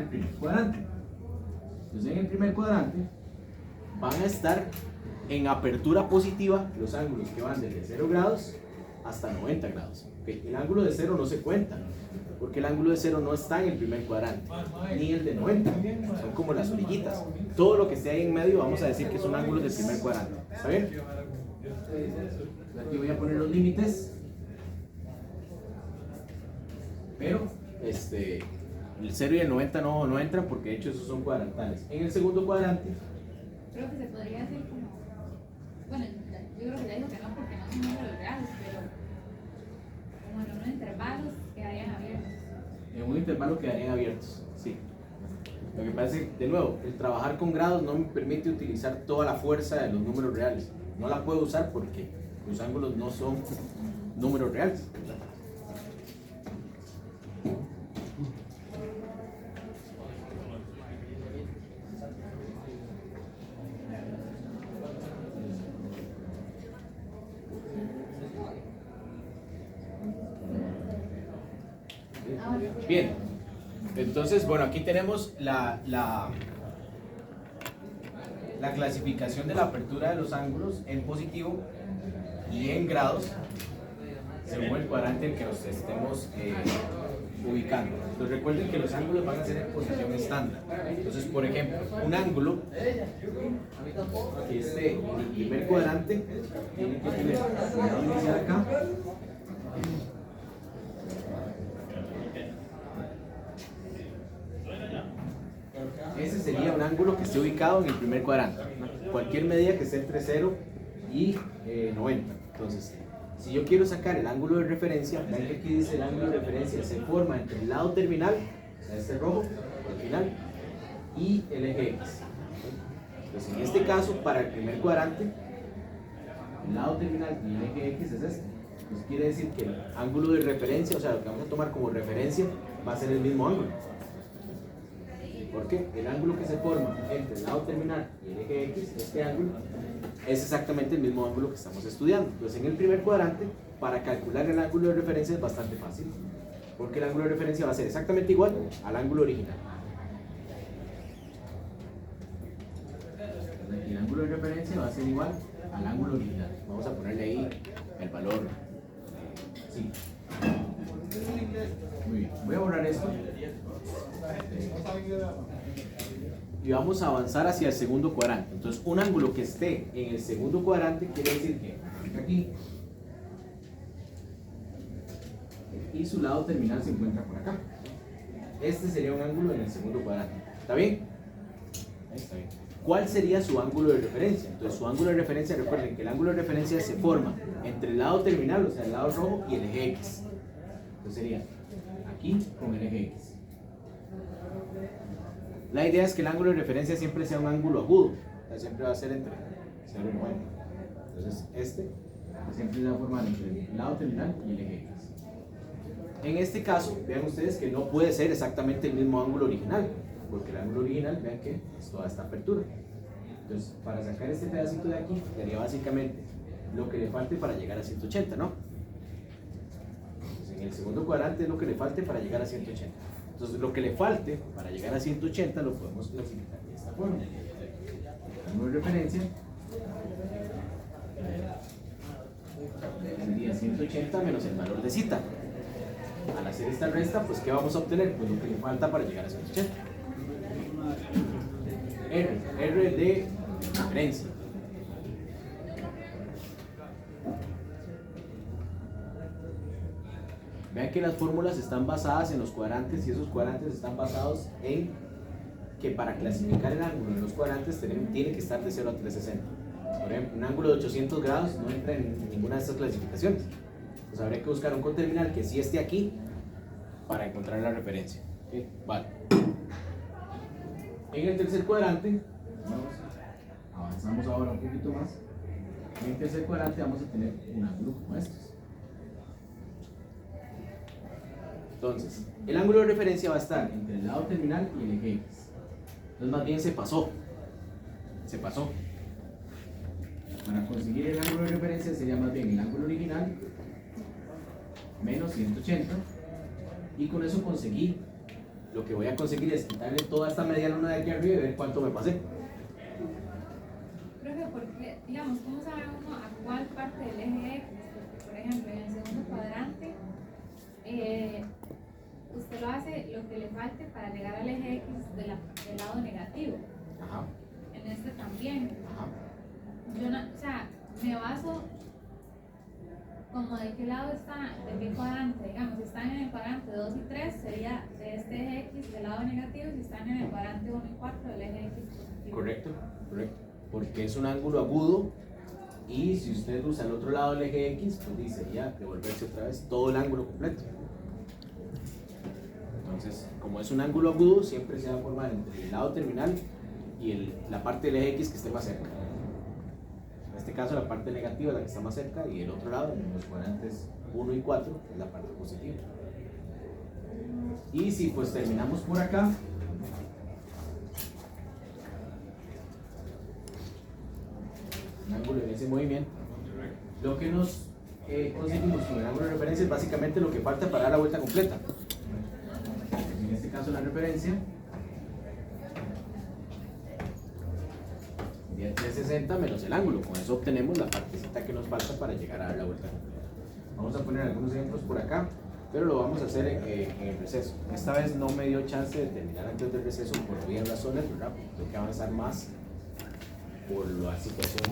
el primer cuadrante. Entonces en el primer cuadrante van a estar en apertura positiva los ángulos que van desde 0 grados hasta 90 grados. ¿Okay? El ángulo de 0 no se cuenta, porque el ángulo de 0 no está en el primer cuadrante, ni el de 90, son como las orillitas. Todo lo que esté ahí en medio vamos a decir que son ángulos del primer cuadrante. ¿Está bien? Aquí voy a poner los límites, pero el 0 y el 90 no entran porque de hecho esos son cuadrantales. En el segundo cuadrante, Creo que se podría hacer como, bueno, yo creo que ya dijo que no porque no son números reales, pero como en unos intervalos quedarían abiertos. en un intervalo quedarían abiertos, sí. Lo que pasa es que, de nuevo, el trabajar con grados no me permite utilizar toda la fuerza de los números reales. No la puedo usar porque los ángulos no son números reales. Bien, entonces, bueno, aquí tenemos la clasificación de la apertura de los ángulos en positivo y en grados según el cuadrante en que nos estemos ubicando. Entonces recuerden que los ángulos van a ser en posición estándar. Entonces, por ejemplo, un ángulo que esté en el primer cuadrante tiene que tener el lado inicial acá. Ese sería un ángulo que esté ubicado en el primer cuadrante. Cualquier medida que esté entre 0 y 90. Entonces, si yo quiero sacar el ángulo de referencia, vean que aquí dice el ángulo de referencia se forma entre el lado terminal, o sea, este rojo, el final, y el eje X. Entonces, en este caso, para el primer cuadrante, el lado terminal y el eje X es este. Entonces, quiere decir que el ángulo de referencia, o sea, lo que vamos a tomar como referencia, va a ser el mismo ángulo. Porque el ángulo que se forma entre el lado terminal y el eje X, este ángulo, es exactamente el mismo ángulo que estamos estudiando. Entonces, en el primer cuadrante, para calcular el ángulo de referencia es bastante fácil, porque el ángulo de referencia va a ser exactamente igual al ángulo original. El ángulo de referencia va a ser igual al ángulo original. Vamos a ponerle ahí el valor. Sí. Muy bien. Voy a borrar esto. Y vamos a avanzar hacia el segundo cuadrante. Entonces, un ángulo que esté en el segundo cuadrante quiere decir que aquí y su lado terminal se encuentra por acá. Este sería un ángulo en el segundo cuadrante. ¿Está bien? Ahí está bien. ¿Cuál sería su ángulo de referencia? Entonces, su ángulo de referencia, recuerden que el ángulo de referencia se forma entre el lado terminal, o sea, el lado rojo, y el eje X. Entonces sería aquí con el eje X. La idea es que el ángulo de referencia siempre sea un ángulo agudo, o sea, siempre va a ser entre 0 y 90. Entonces este siempre se va a formar entre el lado terminal y el eje X. En este caso, vean ustedes que no puede ser exactamente el mismo ángulo original, porque el ángulo original, vean que es toda esta apertura. Entonces, para sacar este pedacito de aquí, sería básicamente lo que le falte para llegar a 180, ¿no? Entonces, en el segundo cuadrante es lo que le falte para llegar a 180. Entonces, lo que le falte para llegar a 180 lo podemos clasificar de esta forma. El ángulo de referencia sería 180 menos el valor de cita. Al hacer esta resta, pues ¿qué vamos a obtener? Pues lo que le falta para llegar a 180. R de referencia. Vean que las fórmulas están basadas en los cuadrantes y esos cuadrantes están basados en que para clasificar el ángulo en los cuadrantes tiene que estar de 0 a 360. Por ejemplo, un ángulo de 800 grados no entra en ninguna de estas clasificaciones. Entonces habría que buscar un coterminal que sí esté aquí para encontrar la referencia. ¿Okay? Vale. En el tercer cuadrante, avanzamos ahora un poquito más. En el tercer cuadrante vamos a tener un ángulo como estos. Entonces, el ángulo de referencia va a estar entre el lado terminal y el eje X. Entonces, más bien se pasó. Se pasó. Para conseguir el ángulo de referencia sería más bien el ángulo original menos 180. Y con eso conseguí lo que voy a conseguir es quitarle toda esta media luna de aquí arriba y ver cuánto me pasé. Profe, porque, digamos, ¿cómo sabe uno a cuál parte del eje X? Porque, por ejemplo, en el segundo cuadrante, usted lo hace lo que le falte para llegar al eje X del lado negativo. Ajá, En este también. ajá. Yo no, o sea, me baso como de qué lado está, de qué cuadrante, digamos, si están en el cuadrante 2 y 3 sería de este eje X del lado negativo, si están en el cuadrante 1 y 4 del eje X positivo. Correcto, correcto. Porque es un ángulo agudo y si usted usa el otro lado del eje X, pues dice ya devolverse otra vez todo el ángulo completo. Entonces, como es un ángulo agudo, siempre se va a formar entre el lado terminal y la parte del eje X que esté más cerca. En este caso, la parte negativa es la que está más cerca y el otro lado, en los cuadrantes 1 y 4, es la parte positiva. Y si pues terminamos por acá, un ángulo en ese movimiento, lo que nos conseguimos con el ángulo de referencia es básicamente lo que falta para dar la vuelta completa. En este caso la referencia sería 360 menos el ángulo. Con eso obtenemos la partecita que nos falta para llegar a dar la vuelta completa. Vamos a poner algunos ejemplos por acá, pero lo vamos a hacer en el receso. Esta vez no me dio chance de terminar antes del receso por obvias razones, ¿verdad? Tengo que avanzar más por la situación